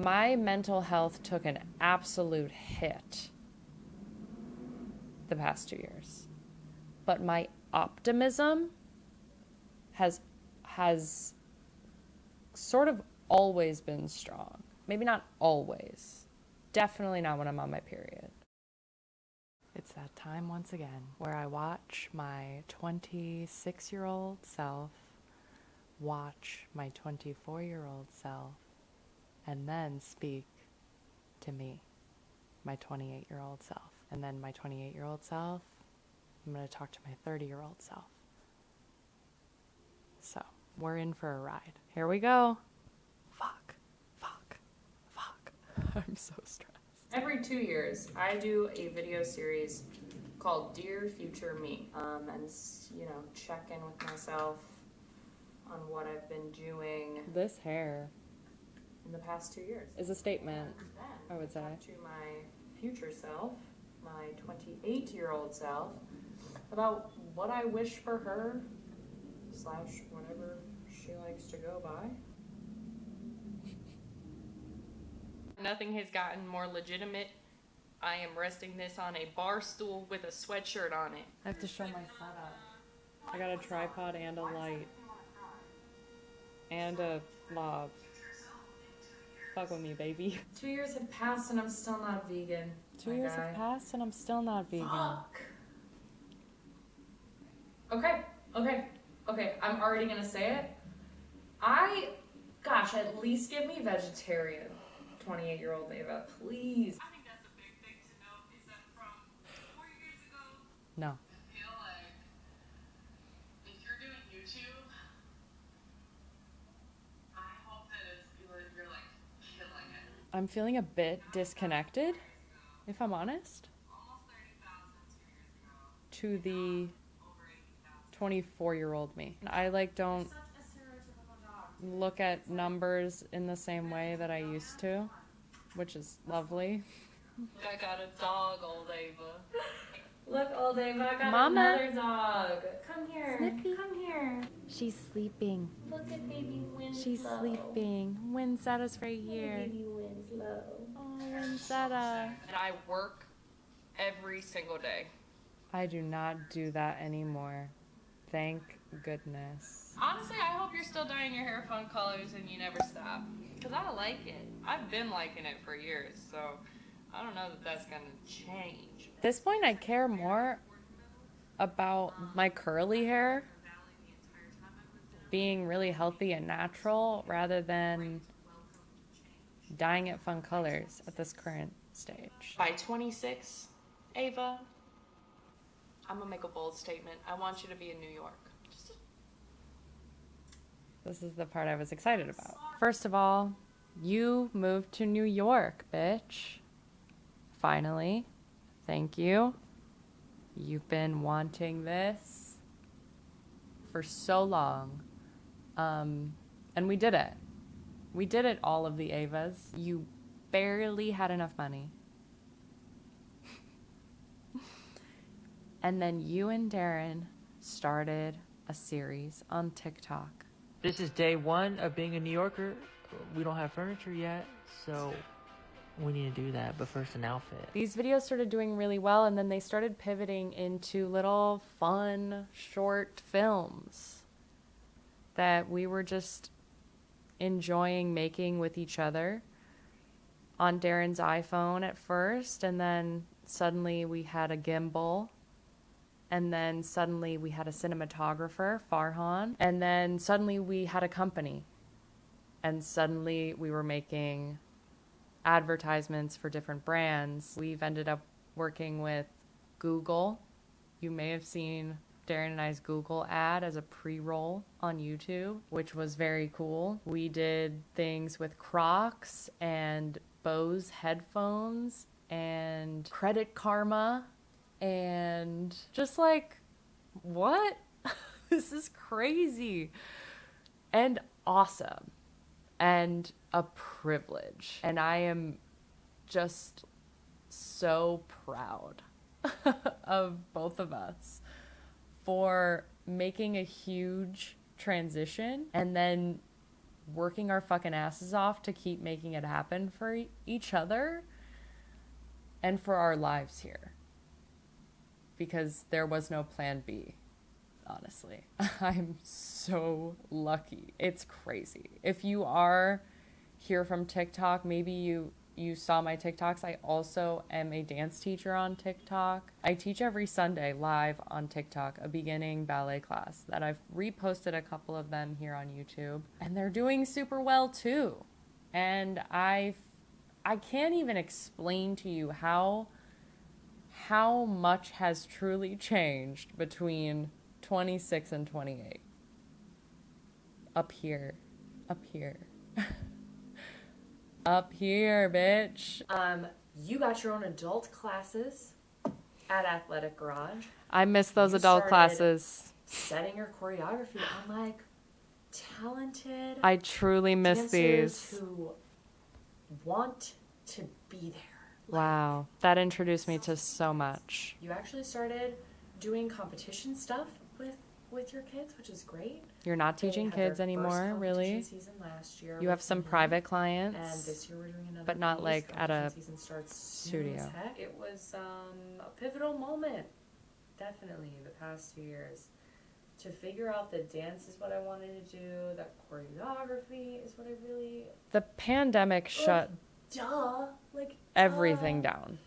My mental health took an absolute hit the past 2 years. But my optimism has sort of always been strong. Maybe not always. Definitely not when I'm on my period. It's that time once again where I watch my 26-year-old self watch my 24-year-old self and then speak to me, my 28-year-old self. And then my 28-year-old self, I'm going to talk to my 30-year-old self. So, we're in for a ride. Here we go. Fuck. I'm so stressed. Every 2 years, I do a video series called Dear Future Me, and check in with myself on what I've been doing. This hair in the past 2 years is a statement, I would say. To my future self, my 28-year-old self, about what I wish for her, / whatever she likes to go by. Nothing has gotten more legitimate. I am resting this on a bar stool with a sweatshirt on it. I have to show my setup. I got a tripod and a light. And a lob. Fuck with me, baby. 2 years have passed and I'm still not vegan. 2 years have passed and I'm still not vegan. Fuck. Okay. I'm already gonna say it. At least give me vegetarian. 28-year-old Ava, please. I think that's a big thing to note is that from 4 years ago, No. I feel like if you're doing YouTube, I hope that you're like killing it. I'm feeling a bit disconnected, if I'm honest, Almost 30,000 2 years ago. to the Over 80,000. 24-year-old me. I don't look at numbers in the same way that I used to, which is lovely. I got a dog, old Ava. Look, old Ava, I got Mama. another dog. Come here. Snippy. Come here. She's sleeping. Look at baby Winslow. She's sleeping. Winsetta's right here. Baby Winslow. Oh, Winsetta. And I work every single day. I do not do that anymore. Thank goodness. Honestly, I hope you're still dyeing your hair fun colors and you never stop. Because I like it. I've been liking it for years, so I don't know that that's going to change. At this point, I care more about my curly hair being really healthy and natural rather than dyeing it fun colors at this current stage. By 26, Ava, I'm going to make a bold statement. I want you to be in New York. This is the part I was excited about. First of all, you moved to New York, bitch. Finally. Thank you. You've been wanting this for so long. And we did it. We did it, all of the Avas. You barely had enough money. And then you and Darren started a series on TikTok. This is day one of being a New Yorker. We don't have furniture yet, so we need to do that, but first an outfit. These videos started doing really well, and then they started pivoting into little fun, short films that we were just enjoying making with each other on Darren's iPhone at first, and then suddenly we had a gimbal. And then suddenly we had a cinematographer, Farhan. And then suddenly we had a company. And suddenly we were making advertisements for different brands. We've ended up working with Google. You may have seen Darren and I's Google ad as a pre-roll on YouTube, which was very cool. We did things with Crocs and Bose headphones and Credit Karma. And just like, what? This is crazy and awesome and a privilege. And I am just so proud of both of us for making a huge transition and then working our fucking asses off to keep making it happen for each other and for our lives here. Because there was no plan B, honestly. I'm so lucky. It's crazy. If you are here from TikTok, maybe you saw my TikToks. I also am a dance teacher on TikTok. I teach every Sunday live on TikTok, a beginning ballet class that I've reposted a couple of them here on YouTube. And they're doing super well too. And I can't even explain to you how much has truly changed between 26 and 28. Up here. Up here, bitch. You got your own adult classes at Athletic Garage. I miss those You adult started classes. Setting your choreography on like talented I truly miss dancers these. who want to be there. Wow. That introduced me to so much. You actually started doing competition stuff with your kids, which is great. You're not They teaching had their kids first anymore, competition really? season last year You with have some me, private and clients. this year we're doing another but not, piece. like, at a Competition season starts soon as studio. heck. It was a pivotal moment, definitely, the past 2 years. To figure out the dance is what I wanted to do. That choreography is what I really... The pandemic shut Duh! Like, everything duh. down.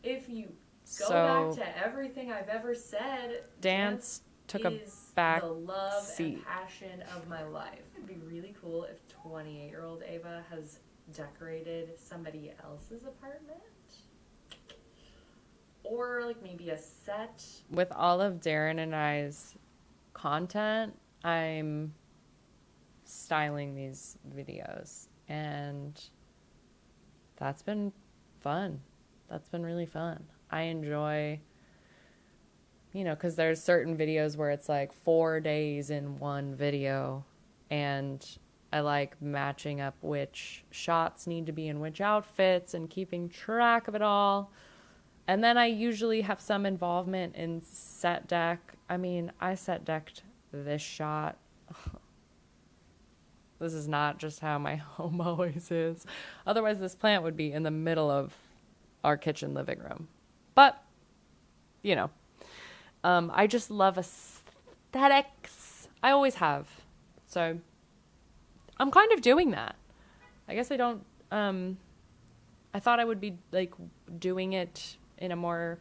If you go So back to everything I've ever said, dance took a is back the love seat. and passion of my life. It'd be really cool if 28-year-old Ava has decorated somebody else's apartment. Or like maybe a set. With all of Darren and I's content, I'm styling these videos, and that's been fun. That's been really fun. I enjoy, because there's certain videos where it's like 4 days in one video, and I like matching up which shots need to be in which outfits and keeping track of it all. And then I usually have some involvement in set deck. I mean, I set decked this shot. This is not just how my home always is. Otherwise, this plant would be in the middle of our kitchen living room. But, I just love aesthetics. I always have. So, I'm kind of doing that. I guess I don't, I thought I would be, like, doing it in a more,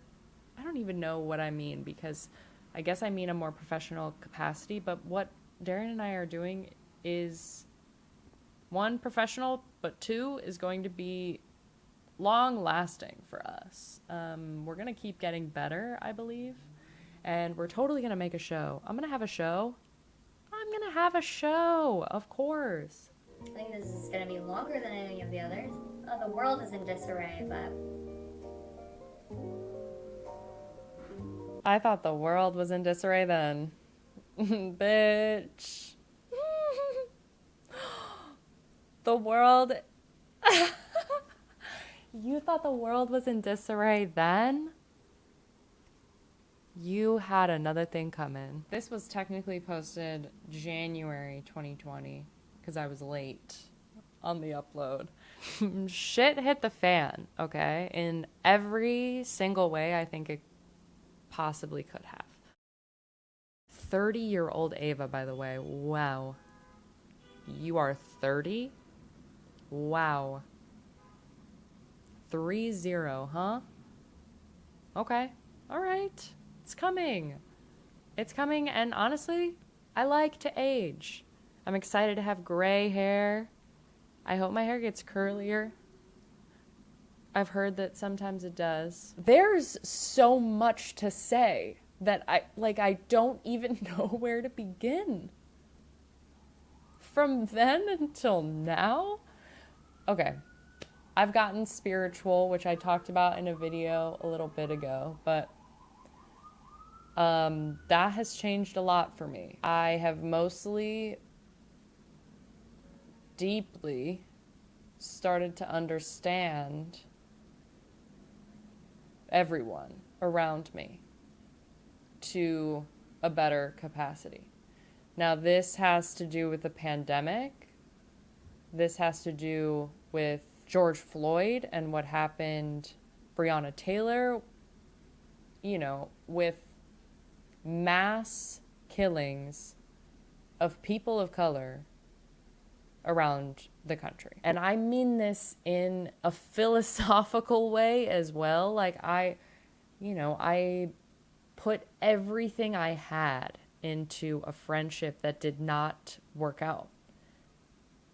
I don't even know what I mean, because I guess I mean a more professional capacity, but what Darren and I are doing is, 1, professional, but 2, is going to be long lasting for us. We're going to keep getting better, I believe, and we're totally going to make a show. I'm going to have a show. Of course. I think this is going to be longer than any of the others. Oh, the world is in disarray, but... I thought the world was in disarray then. Bitch. The world... You thought the world was in disarray then? You had another thing coming. This was technically posted January 2020 because I was late on the upload. Shit hit the fan, okay? In every single way I think it possibly could have. 30-year-old Ava, by the way. Wow. You are 30? Wow. 30, huh? Okay. All right. It's coming. It's coming, and honestly, I like to age. I'm excited to have gray hair. I hope my hair gets curlier. I've heard that sometimes it does. There's so much to say that I don't even know where to begin. From then until now? Okay. I've gotten spiritual, which I talked about in a video a little bit ago, but that has changed a lot for me. I have mostly deeply started to understand everyone around me to a better capacity. Now, this has to do with the pandemic, this has to do with George Floyd and what happened, Breonna Taylor, you know, with mass killings of people of color around the country. And I mean this in a philosophical way as well. Like I put everything I had into a friendship that did not work out.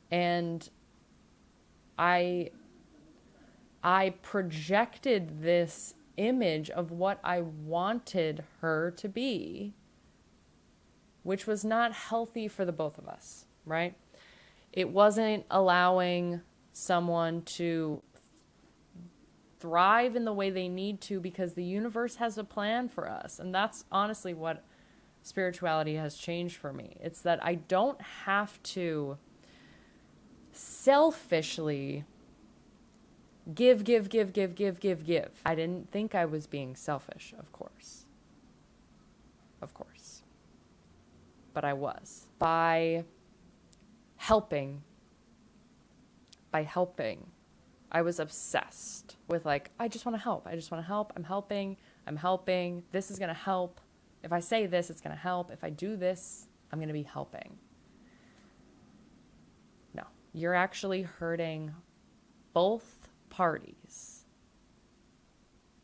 And I projected this image of what I wanted her to be, which was not healthy for the both of us, right? It wasn't allowing someone to thrive in the way they need to, because the universe has a plan for us. And that's honestly what spirituality has changed for me. It's that I don't have to selfishly give. I didn't think I was being selfish, of course. But I was. By helping, I was obsessed with like, I just want to help. I'm helping. This is going to help. If I say this, it's going to help. If I do this, I'm going to be helping. No, you're actually hurting both parties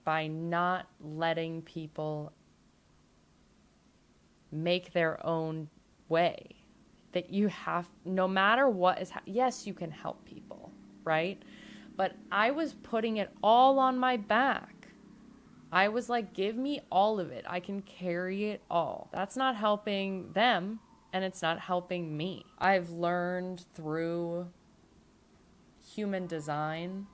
by not letting people make their own way. That you have, no matter what is, yes, you can help people, right? But I was putting it all on my back. I was like, give me all of it. I can carry it all. That's not helping them, and it's not helping me. I've learned through human design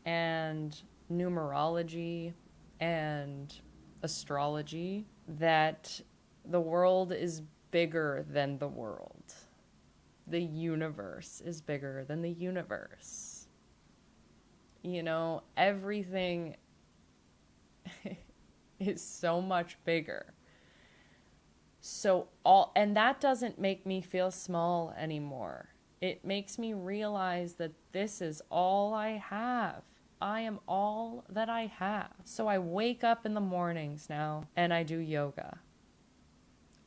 and numerology and astrology that the world is bigger than the world. The universe is bigger than the universe. You know, everything is so much bigger. And that doesn't make me feel small anymore. It makes me realize that this is all I have. I am all that I have. So I wake up in the mornings now and I do yoga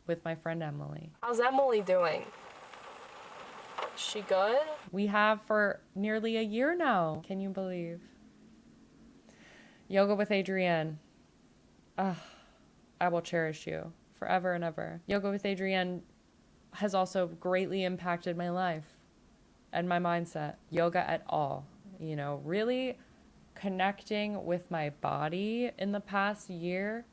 with my friend Emily. How's Emily doing? Is she good? We have for nearly a year now. Can you believe? Yoga with Adrienne. I will cherish you forever and ever. Yoga with Adrienne has also greatly impacted my life and my mindset. Yoga at all. You know, really connecting with my body in the past year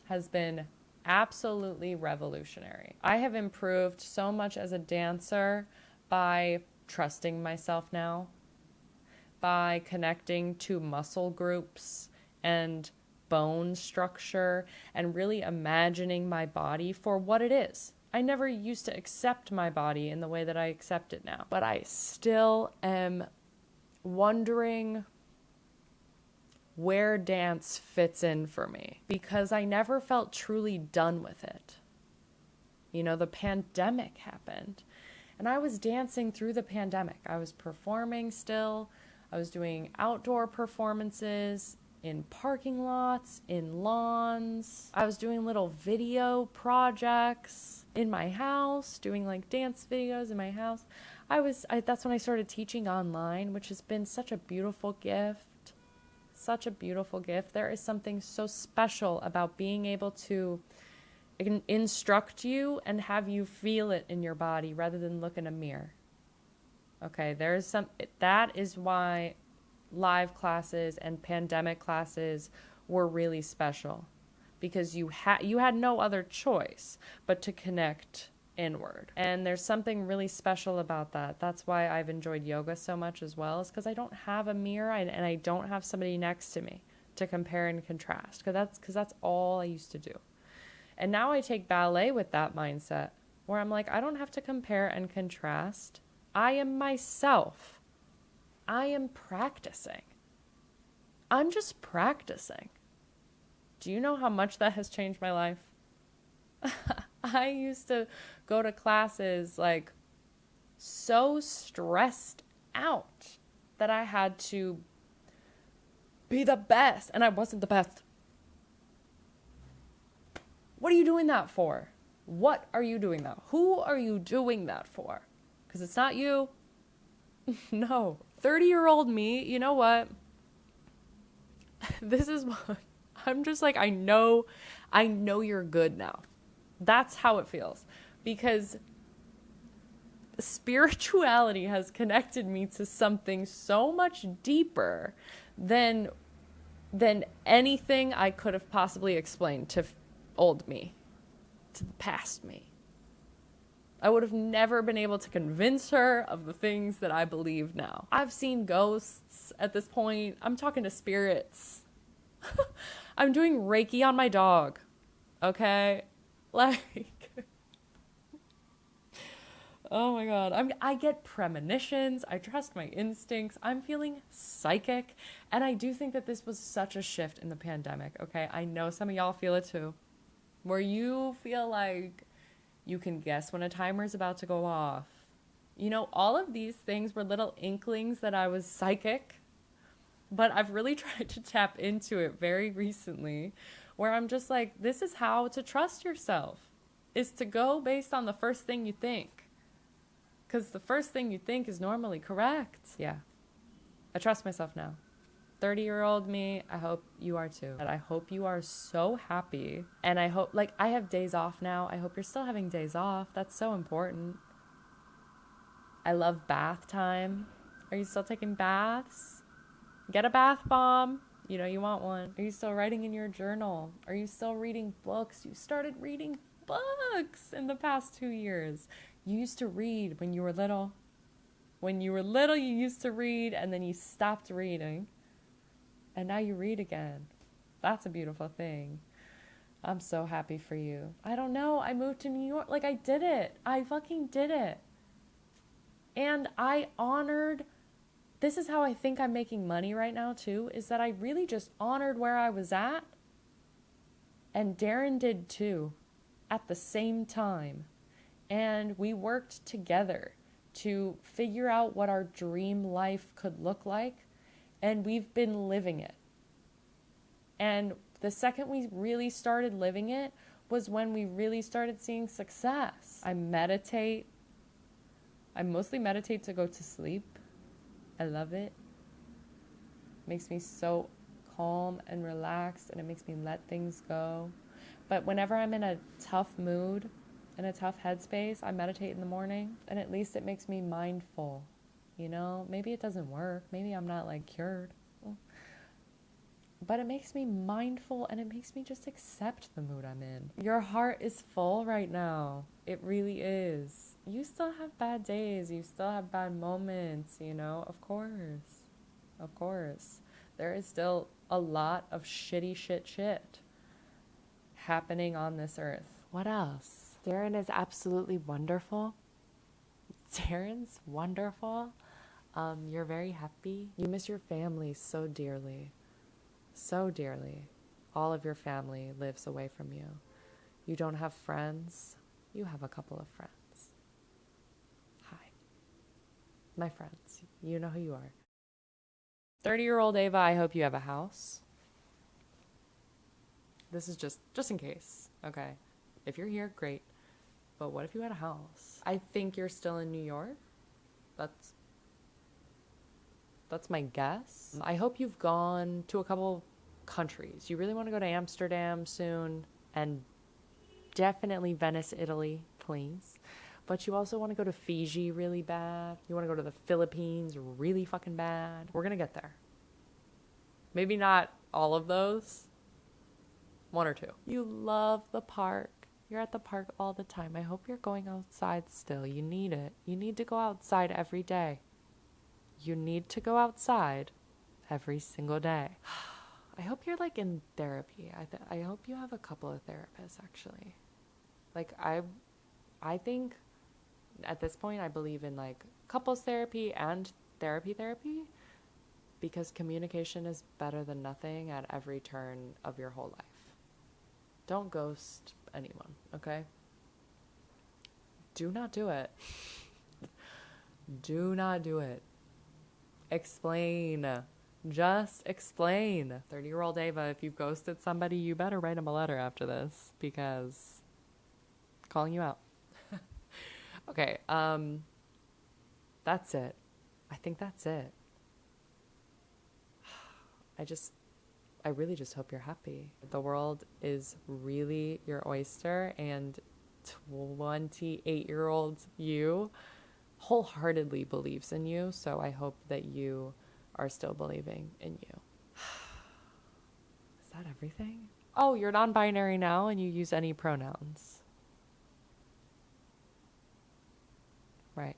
has been absolutely revolutionary. I have improved so much as a dancer by trusting myself now, by connecting to muscle groups and bone structure, and really imagining my body for what it is. I never used to accept my body in the way that I accept it now, but I still am wondering where dance fits in for me, because I never felt truly done with it. You know, the pandemic happened and I was dancing through the pandemic. I was performing still. I was doing outdoor performances in parking lots, in lawns. I was doing little video projects in my house, doing like dance videos in my house. That's when I started teaching online, which has been such a beautiful gift. Such a beautiful gift. There is something so special about being able to instruct you and have you feel it in your body rather than look in a mirror. Okay, that is why live classes and pandemic classes were really special, because you had no other choice but to connect inward. And there's something really special about that. That's why I've enjoyed yoga so much as well, is because I don't have a mirror and I don't have somebody next to me to compare and contrast, because that's all I used to do. And now I take ballet with that mindset, where I'm like, I don't have to compare and contrast. I am myself. I am practicing. I'm just practicing. Do you know how much that has changed my life? I used to go to classes like so stressed out that I had to be the best, and I wasn't the best. What are you doing that for? What are you doing that? Who are you doing that for? Because it's not you. No. 30-year-old me, you know what? This is what I'm just like, I know you're good now. That's how it feels. Because spirituality has connected me to something so much deeper than anything I could have possibly explained to old me, to the past me. I would have never been able to convince her of the things that I believe now. I've seen ghosts at this point. I'm talking to spirits. I'm doing Reiki on my dog. Okay? Like, oh my God. I get premonitions. I trust my instincts. I'm feeling psychic. And I do think that this was such a shift in the pandemic. Okay? I know some of y'all feel it too. Where you feel like you can guess when a timer is about to go off. You know, all of these things were little inklings that I was psychic, but I've really tried to tap into it very recently, where I'm just like, this is how to trust yourself, is to go based on the first thing you think. Because the first thing you think is normally correct. Yeah. I trust myself now. 30-year-old me, I hope you are too. And I hope you are so happy. And I hope, like, I have days off now. I hope you're still having days off. That's so important. I love bath time. Are you still taking baths? Get a bath bomb. You know you want one. Are you still writing in your journal? Are you still reading books? You started reading books in the past 2 years. You used to read when you were little. When you were little, you used to read, and then you stopped reading. And now you read again. That's a beautiful thing. I'm so happy for you. I don't know. I moved to New York. Like, I did it. I fucking did it. And I honored... This is how I think I'm making money right now, too, is that I really just honored where I was at. And Darren did, too, at the same time. And we worked together to figure out what our dream life could look like. And we've been living it. And the second we really started living it was when we really started seeing success. I meditate. I mostly meditate to go to sleep. I love it. It makes me so calm and relaxed, and it makes me let things go. But whenever I'm in a tough mood, in a tough headspace, I meditate in the morning, and at least it makes me mindful. You know, maybe it doesn't work. Maybe I'm not like cured. But it makes me mindful, and it makes me just accept the mood I'm in. Your heart is full right now. It really is. You still have bad days. You still have bad moments, you know, of course. Of course. There is still a lot of shitty shit happening on this earth. What else? Darren is absolutely wonderful. Darren's wonderful. You're very happy. You miss your family so dearly. So dearly. All of your family lives away from you. You don't have friends. You have a couple of friends. Hi. My friends. You know who you are. 30-year-old Ava, I hope you have a house. This is just in case, okay? If you're here, great. But what if you had a house? I think you're still in New York. That's my guess. I hope you've gone to a couple countries. You really want to go to Amsterdam soon, and definitely Venice, Italy, please. But you also want to go to Fiji really bad. You want to go to the Philippines really fucking bad. We're going to get there. Maybe not all of those. One or two. You love the park. You're at the park all the time. I hope you're going outside still. You need it. You need to go outside every day. You need to go outside every single day. I hope you're like in therapy. I hope you have a couple of therapists actually. Like I think at this point I believe in like couples therapy and therapy because communication is better than nothing at every turn of your whole life. Don't ghost anyone, okay? Do not do it. Do not do it. Explain. Just explain. 30-year-old Ava, if you've ghosted somebody, you better write them a letter after this because calling you out. Okay, that's it. I think that's it. I really just hope you're happy. The world is really your oyster, and 28-year-old you wholeheartedly believes in you, so I hope that you are still believing in you. Is that everything? Oh, you're non-binary now and you use any pronouns. Right.